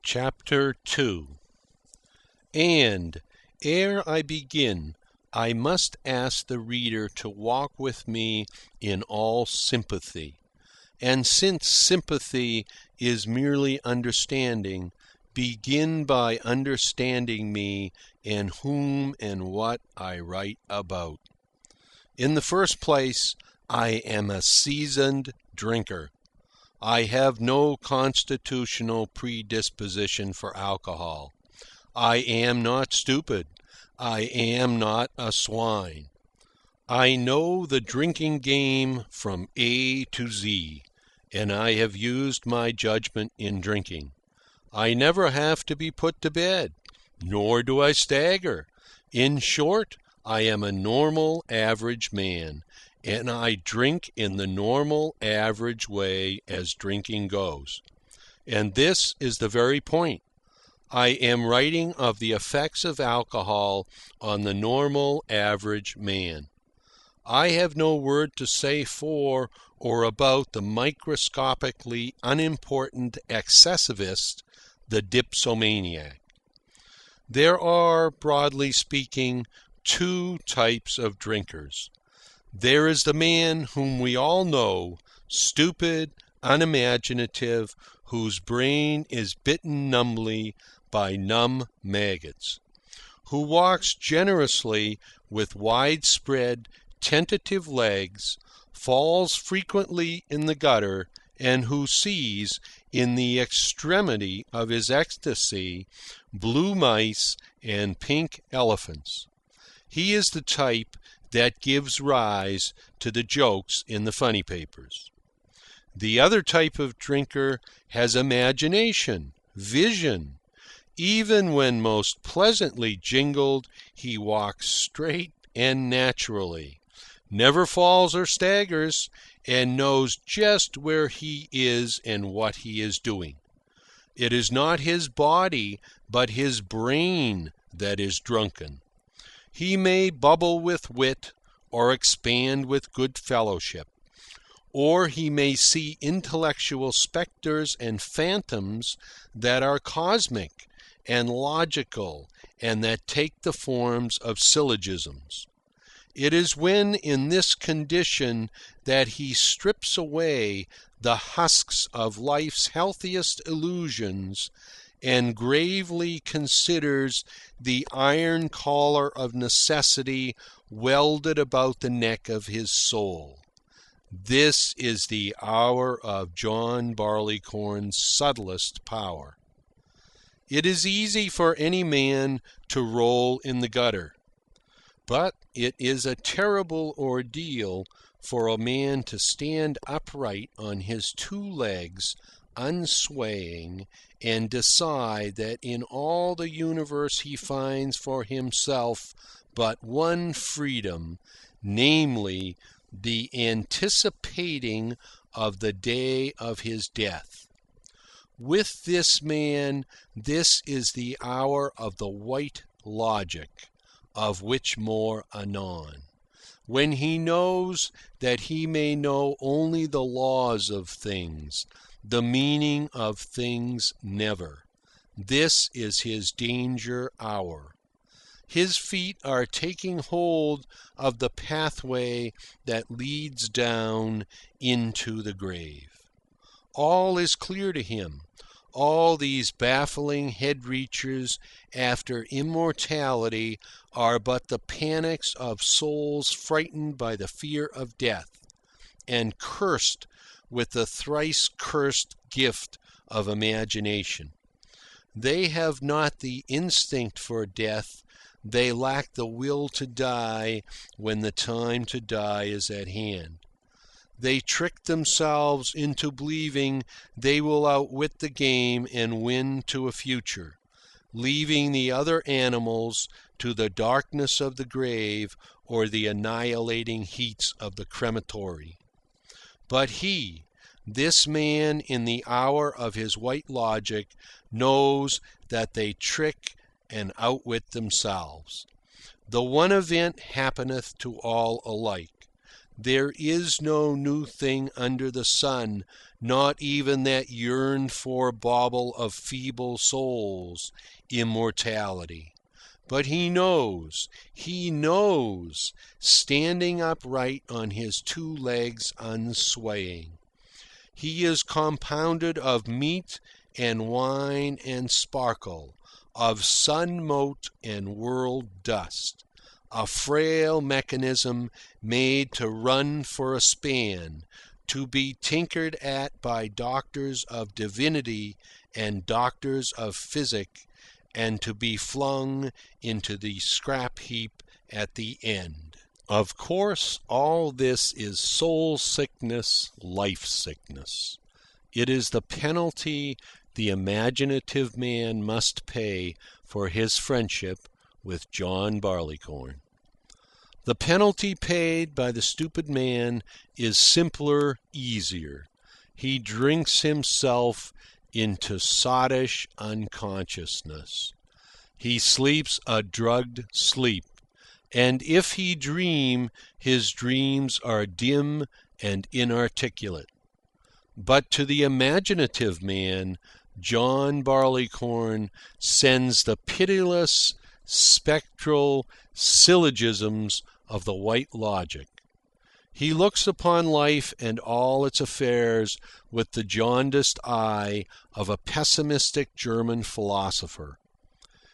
Chapter 2. And, ere I begin, I must ask the reader to walk with me in all sympathy. And since sympathy is merely understanding, begin by understanding me and whom and what I write about. In the first place, I am a seasoned drinker. I have no constitutional predisposition for alcohol. I am not stupid. I am not a swine. I know the drinking game from A to Z, and I have used my judgment in drinking. I never have to be put to bed, nor do I stagger. In short, I am a normal, average man, and I drink in the normal, average way as drinking goes. And this is the very point. I am writing of the effects of alcohol on the normal, average man. I have no word to say for or about the microscopically unimportant excessivist, the dipsomaniac. There are, broadly speaking, two types of drinkers. There is the man whom we all know, stupid, unimaginative, whose brain is bitten numbly by numb maggots, who walks generously with widespread, tentative legs, falls frequently in the gutter, and who sees, in the extremity of his ecstasy, blue mice and pink elephants. He is the type that gives rise to the jokes in the funny papers. The other type of drinker has imagination, vision. Even when most pleasantly jingled, he walks straight and naturally, never falls or staggers, and knows just where he is and what he is doing. It is not his body, but his brain that is drunken. He may bubble with wit or expand with good fellowship, or he may see intellectual spectres and phantoms that are cosmic and logical and that take the forms of syllogisms. It is when in this condition that he strips away the husks of life's healthiest illusions and gravely considers the iron collar of necessity welded about the neck of his soul. This is the hour of John Barleycorn's subtlest power. It is easy for any man to roll in the gutter, but it is a terrible ordeal for a man to stand upright on his two legs, unswaying, and decide that in all the universe he finds for himself but one freedom, namely, the anticipating of the day of his death. With this man, this is the hour of the white logic, of which more anon, when he knows that he may know only the laws of things, the meaning of things never. This is his danger hour. His feet are taking hold of the pathway that leads down into the grave. All is clear to him. All these baffling head-reachers after immortality are but the panics of souls frightened by the fear of death, and cursed with the thrice-cursed gift of imagination. They have not the instinct for death. They lack the will to die when the time to die is at hand. They trick themselves into believing they will outwit the game and win to a future, leaving the other animals to the darkness of the grave or the annihilating heats of the crematory. But he, this man in the hour of his white logic, knows that they trick and outwit themselves. The one event happeneth to all alike. There is no new thing under the sun, not even that yearned-for bauble of feeble souls, immortality. But he knows, standing upright on his two legs unswaying. He is compounded of meat and wine and sparkle, of sun-mote and world dust, a frail mechanism made to run for a span, to be tinkered at by doctors of divinity and doctors of physic, and to be flung into the scrap heap at the end. Of course, all this is soul sickness, life sickness. It is the penalty the imaginative man must pay for his friendship with John Barleycorn. The penalty paid by the stupid man is simpler, easier. He drinks himself into sottish unconsciousness. He sleeps a drugged sleep, and if he dream, his dreams are dim and inarticulate. But to the imaginative man, John Barleycorn sends the pitiless, spectral syllogisms of the white logic. He looks upon life and all its affairs with the jaundiced eye of a pessimistic German philosopher.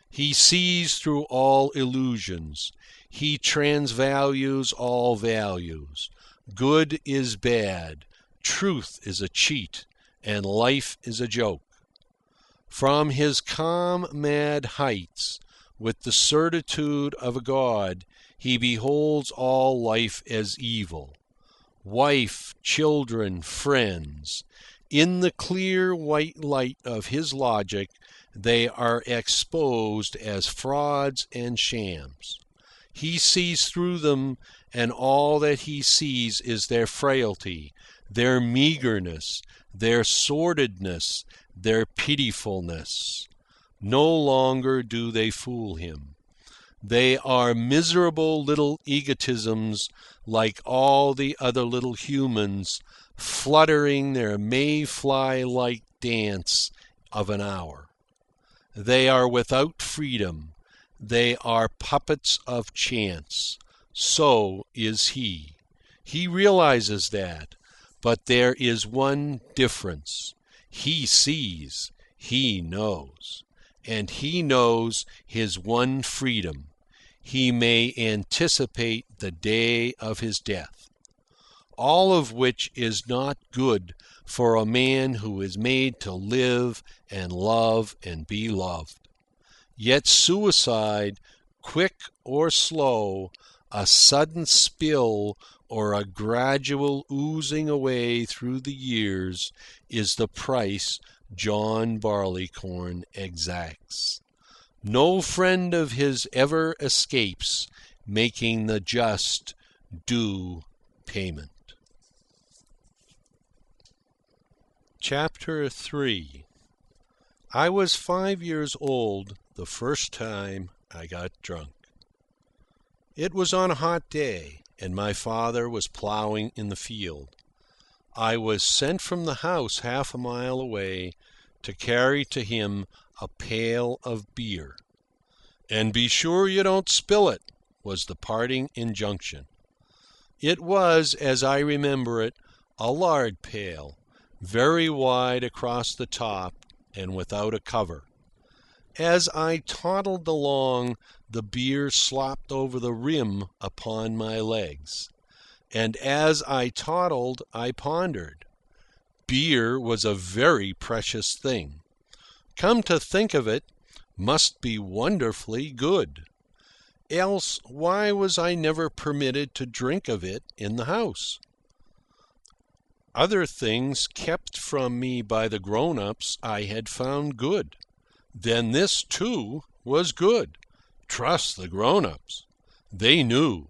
He sees through all illusions. He transvalues all values. Good is bad. Truth is a cheat. And life is a joke. From his calm, mad heights, with the certitude of a god, he beholds all life as evil. Wife, children, friends. In the clear white light of his logic, they are exposed as frauds and shams. He sees through them, and all that he sees is their frailty, their meagreness, their sordidness, their pitifulness. No longer do they fool him. They are miserable little egotisms like all the other little humans, fluttering their mayfly-like dance of an hour. They are without freedom. They are puppets of chance. So is he. He realizes that. But there is one difference. He sees. He knows. And he knows his one freedom. He may anticipate the day of his death. All of which is not good for a man who is made to live and love and be loved. Yet suicide, quick or slow, a sudden spill or a gradual oozing away through the years, is the price John Barleycorn exacts. No friend of his ever escapes making the just due payment. Chapter 3. I was 5 years old the first time I got drunk. It was on a hot day, and my father was ploughing in the field. I was sent from the house half a mile away to carry to him a pail of beer. "And be sure you don't spill it," was the parting injunction. It was, as I remember it, a lard pail, very wide across the top and without a cover. As I toddled along, the beer slopped over the rim upon my legs. And as I toddled, I pondered. Beer was a very precious thing. Come to think of it, must be wonderfully good. Else, why was I never permitted to drink of it in the house? Other things kept from me by the grown-ups I had found good. Then this, too, was good. Trust the grown-ups. They knew.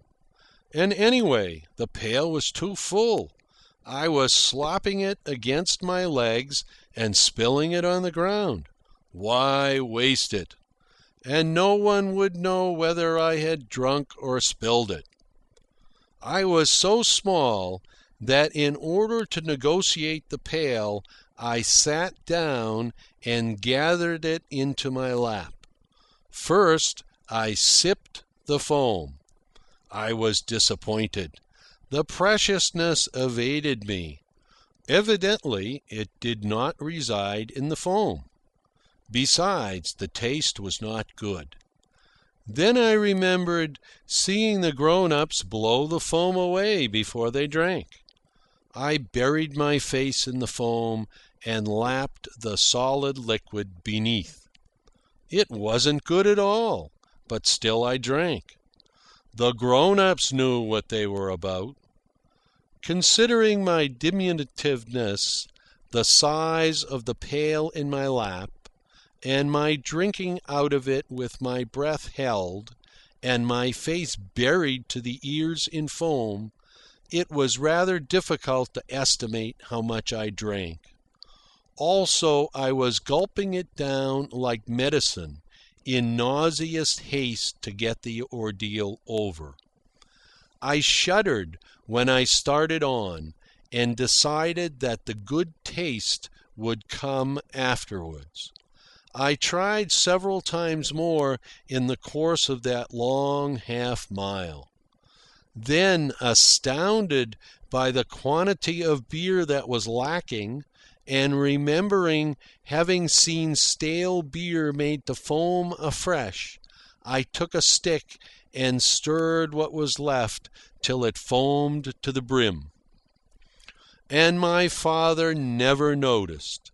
And anyway, the pail was too full. I was slopping it against my legs and spilling it on the ground. Why waste it? And no one would know whether I had drunk or spilled it. I was so small that in order to negotiate the pail, I sat down and gathered it into my lap. First, I sipped the foam. I was disappointed. The preciousness evaded me. Evidently, it did not reside in the foam. Besides, the taste was not good. Then I remembered seeing the grown-ups blow the foam away before they drank. I buried my face in the foam and lapped the solid liquid beneath. It wasn't good at all, but still I drank. The grown-ups knew what they were about. Considering my diminutiveness, the size of the pail in my lap, and my drinking out of it with my breath held, and my face buried to the ears in foam, it was rather difficult to estimate how much I drank. Also, I was gulping it down like medicine in nauseous haste to get the ordeal over. I shuddered when I started on, and decided that the good taste would come afterwards. I tried several times more in the course of that long half-mile. Then, astounded by the quantity of beer that was lacking, and remembering having seen stale beer made to foam afresh, I took a stick and stirred what was left till it foamed to the brim. And my father never noticed.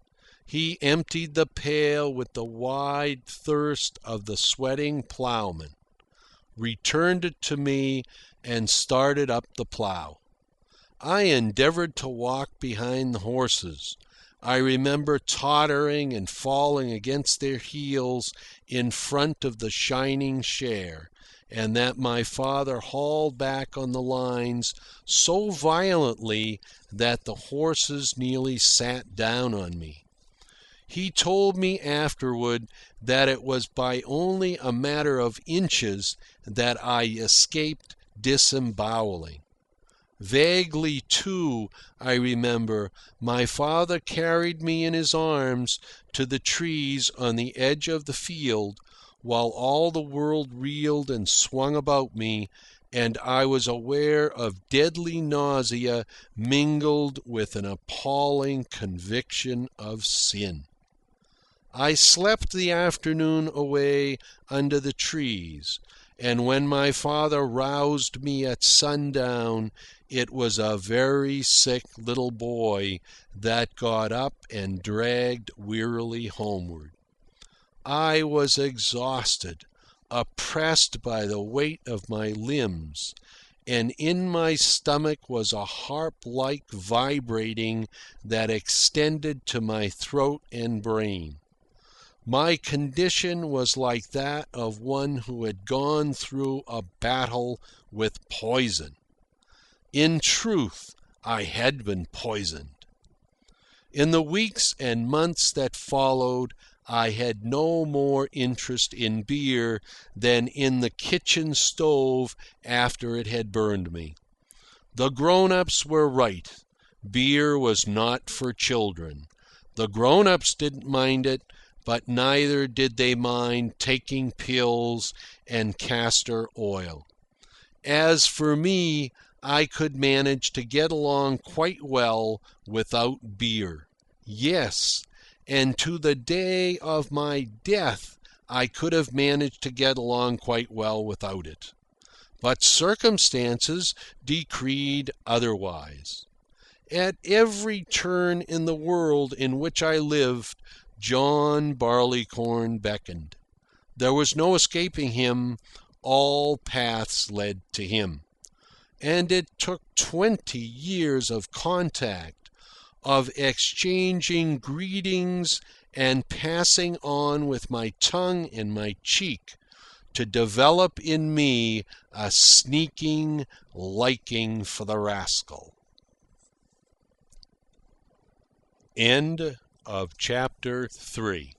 He emptied the pail with the wide thirst of the sweating ploughman, returned it to me, and started up the plough. I endeavoured to walk behind the horses. I remember tottering and falling against their heels in front of the shining share, and that my father hauled back on the lines so violently that the horses nearly sat down on me. He told me afterward that it was by only a matter of inches that I escaped disemboweling. Vaguely, too, I remember, my father carried me in his arms to the trees on the edge of the field, while all the world reeled and swung about me, and I was aware of deadly nausea mingled with an appalling conviction of sin. I slept the afternoon away under the trees, and when my father roused me at sundown, it was a very sick little boy that got up and dragged wearily homeward. I was exhausted, oppressed by the weight of my limbs, and in my stomach was a harp-like vibrating that extended to my throat and brain. My condition was like that of one who had gone through a battle with poison. In truth, I had been poisoned. In the weeks and months that followed, I had no more interest in beer than in the kitchen stove after it had burned me. The grown-ups were right. Beer was not for children. The grown-ups didn't mind it, but neither did they mind taking pills and castor oil. As for me, I could manage to get along quite well without beer. Yes, and to the day of my death, I could have managed to get along quite well without it. But circumstances decreed otherwise. At every turn in the world in which I lived, John Barleycorn beckoned. There was no escaping him. All paths led to him. And it took 20 years of contact, of exchanging greetings and passing on with my tongue in my cheek, to develop in me a sneaking liking for the rascal. End of chapter 3.